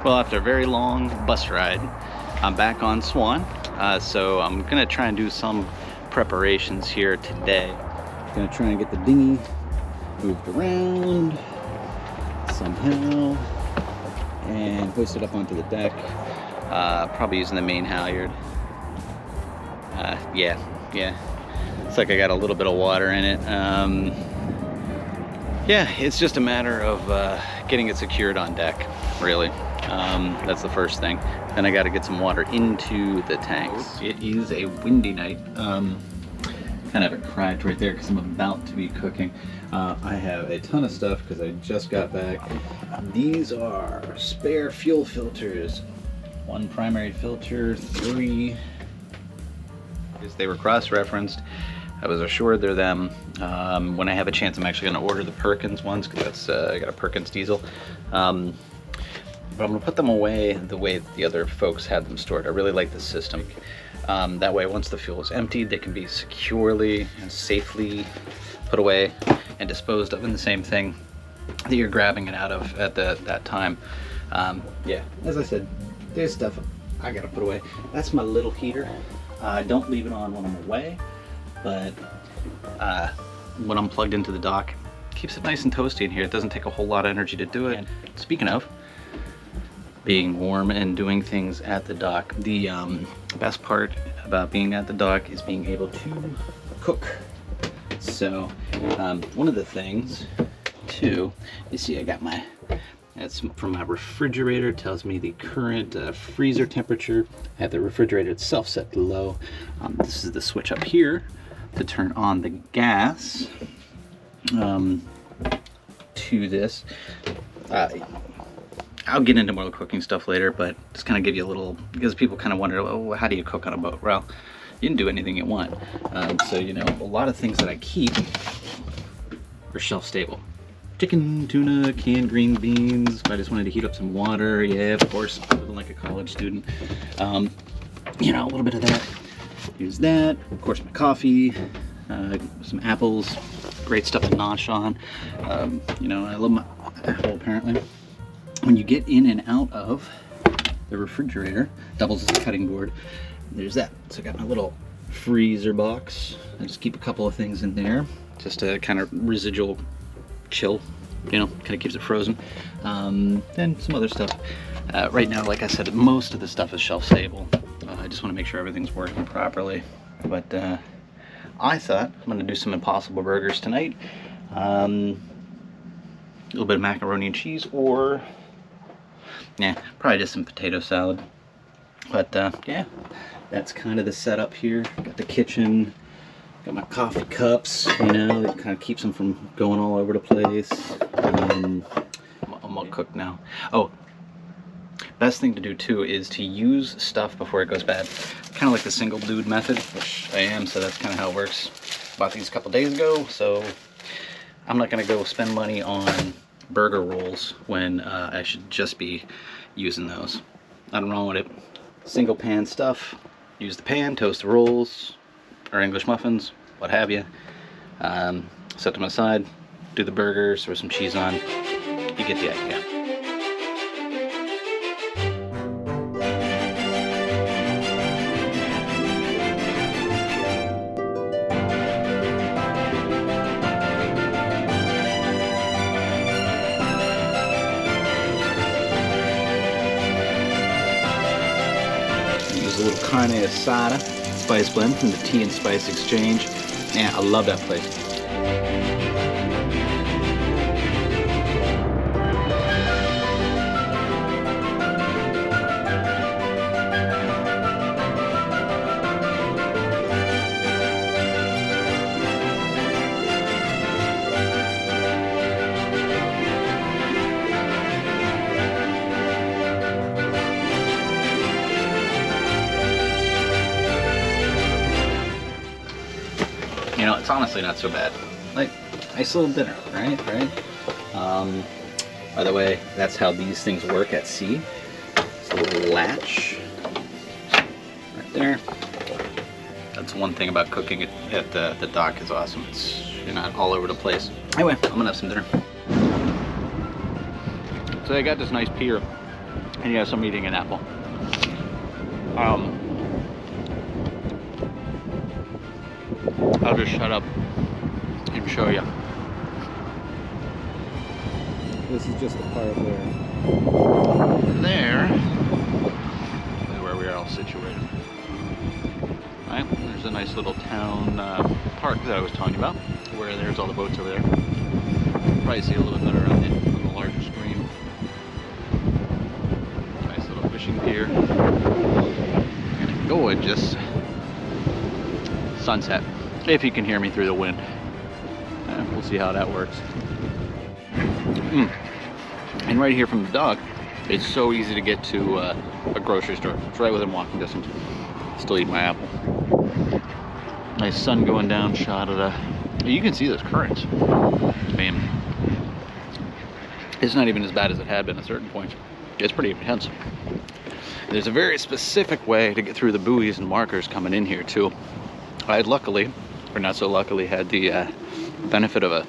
Well, after a very long bus ride, I'm back on Swan. So I'm gonna try and do some preparations here today. Gonna try and get the dinghy moved around somehow and hoist it up onto the deck. Probably using the main halyard. Yeah. It's like I got a little bit of water in it. Yeah, it's just a matter of getting it secured on deck, really. That's the first thing. Then I got to get some water into the tanks. It is a windy night. Kind of a cracked right there because I'm about to be cooking. I have a ton of stuff because I just got back. These are spare fuel filters. 1 primary filter, 3. They were cross-referenced. I was assured they're them. When I have a chance, I'm actually going to order the Perkins ones because that's I got a Perkins diesel. But I'm going to put them away the way the other folks had them stored. I really like this system. That way, once the fuel is emptied, they can be securely and safely put away and disposed of in the same thing that you're grabbing it out of at that time. Yeah, as I said, there's stuff I got to put away. That's my little heater. I don't leave it on when I'm away, but when I'm plugged into the dock, it keeps it nice and toasty in here. It doesn't take a whole lot of energy to do it. And speaking of being warm and doing things at the dock, the best part about being at the dock is being able to cook. So one of the things too, you see I got my, that's from my refrigerator. It tells me the current freezer temperature. I have the refrigerator itself set to low. This is the switch up here to turn on the gas to this. I'll get into more cooking stuff later, but just kind of give you a little, because people kind of wonder, oh, how do you cook on a boat? Well, you can do anything you want. So, you know, a lot of things that I keep are shelf stable. Chicken, tuna, canned green beans. If I just wanted to heat up some water, yeah, of course, living like a college student. You know, a little bit of that. Use that. Of course, my coffee, some apples, great stuff to nosh on. You know, I love my apple apparently. When you get in and out of the refrigerator, doubles as a cutting board. There's that. So I got my little freezer box. I just keep a couple of things in there, just to kind of residual chill, you know, kind of keeps it frozen. Then some other stuff. Right now, like I said, most of the stuff is shelf stable. I just want to make sure everything's working properly. But I thought I'm going to do some Impossible Burgers tonight. A little bit of macaroni and cheese, or yeah, probably just some potato salad. But yeah, that's kind of the setup here. Got the kitchen, got my coffee cups, you know, it kind of keeps them from going all over the place. I'm all cooked now. Oh, best thing to do too is to use stuff before it goes bad. Kind of like the single dude method, which I am, so that's kind of how it works. Bought these a couple days ago, so I'm not gonna go spend money on burger rolls when I should just be using those. Nothing wrong with it. Single pan stuff. Use the pan, toast the rolls, or English muffins, what have you. Set them aside, do the burgers, throw some cheese on. You get the idea. Use a little carne asada spice blend from the Tea and Spice Exchange. Man, I love that place. You know, it's honestly not so bad. Like, nice little dinner, right? By the way, that's how these things work at sea. It's a little latch right there. That's one thing about cooking at the dock is awesome. You're not all over the place. Anyway, I'm gonna have some dinner. So I got this nice pier And yes, I'm eating an apple. I'll just shut up and show you. This is just the part where... There is where we are all situated. Right, there's a nice little town park that I was telling you about, where there's all the boats over there. Probably see a little bit better on the larger screen. Nice little fishing pier. And a gorgeous sunset. If you can hear me through the wind. We'll see how that works. And right here from the dock, it's so easy to get to a grocery store. It's right within walking distance. Still eating my apple. Nice sun going down shot of the... You can see those currents. Man, it's not even as bad as it had been at certain points. It's pretty intense. There's a very specific way to get through the buoys and markers coming in here too. I had luckily, or not so luckily, had the benefit of a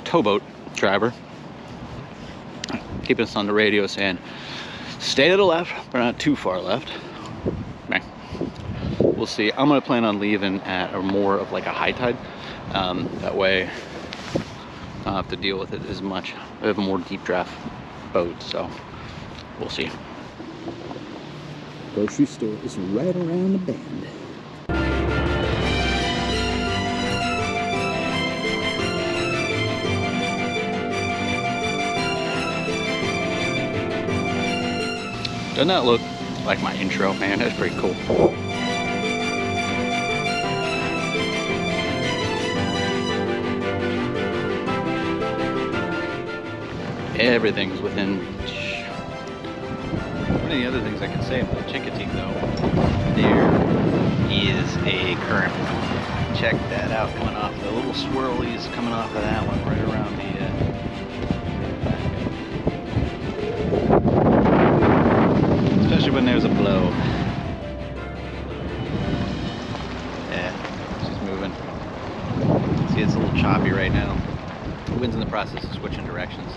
towboat driver keeping us on the radio saying, stay to the left, but not too far left. Okay. We'll see. I'm gonna plan on leaving at a more of like a high tide. That way I don't have to deal with it as much. I have a more deep draft boat, so we'll see. Grocery store is right around the bend. Doesn't that look like my intro, man? That's pretty cool. Everything's within... One of the other things I can say about Chincoteague though, there is a current. Check that out coming off. The little swirlies coming off of that one right around the... Especially when there's a blow. Yeah, she's moving. See, it's a little choppy right now. The wind's in the process of switching directions.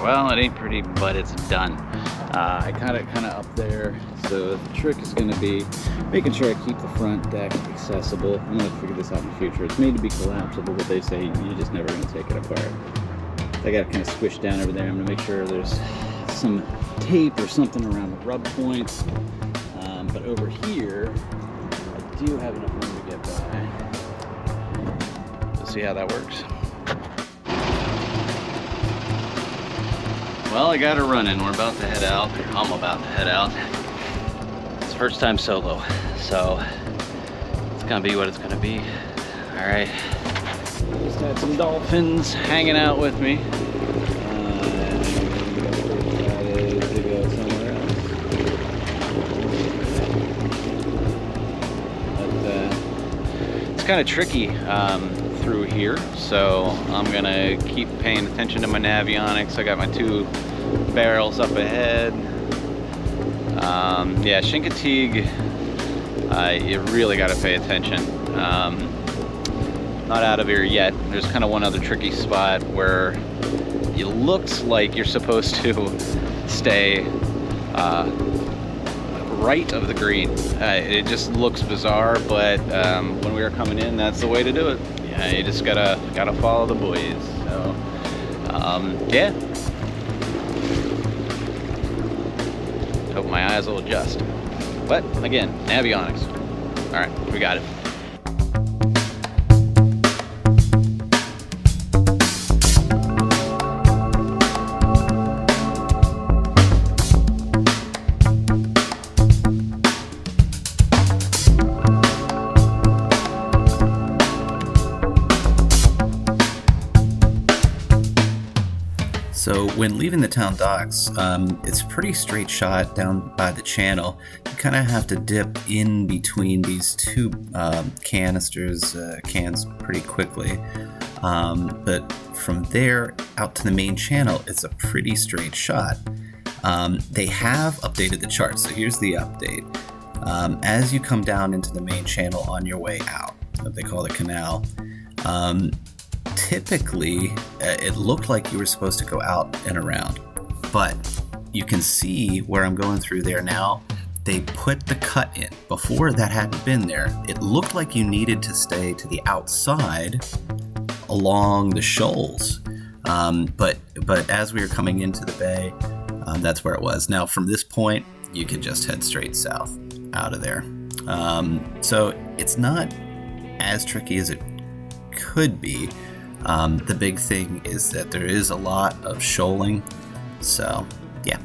Well, it ain't pretty, but it's done. I got it kind of up there, so the trick is going to be making sure I keep the front deck accessible. I'm going to figure this out in the future. It's made to be collapsible, but they say you're just never going to take it apart. I got it kind of squished down over there. I'm going to make sure there's some tape or something around the rub points. But over here, I do have enough room to get by. Let's see how that works. Well, I got her running. We're about to head out. I'm about to head out. It's first time solo, so it's gonna be what it's gonna be. All right. Just had some dolphins hanging out with me. To go somewhere else. But it's kind of tricky through here, so I'm gonna keep paying attention to my Navionics. I got my 2 barrels up ahead. Yeah, Chincoteague, you really got to pay attention. Not out of here yet. There's kind of one other tricky spot where it looks like you're supposed to stay right of the green. It just looks bizarre, but when we were coming in, that's the way to do it. Yeah, you just gotta follow the buoys. So yeah. Hope my eyes will adjust. But again, Navionics. All right, we got it. So when leaving the town docks, it's a pretty straight shot down by the channel. You kind of have to dip in between these two cans pretty quickly. But from there out to the main channel, it's a pretty straight shot. They have updated the chart, so here's the update. As you come down into the main channel on your way out, what they call the canal, typically it looked like you were supposed to go out and around, but you can see where I'm going through there now. They put the cut in. Before that hadn't been there. It looked like you needed to stay to the outside along the shoals, but as we were coming into the bay, that's where it was. Now from this point, you could just head straight south out of there. So it's not as tricky as it could be. The big thing is that there is a lot of shoaling, so yeah.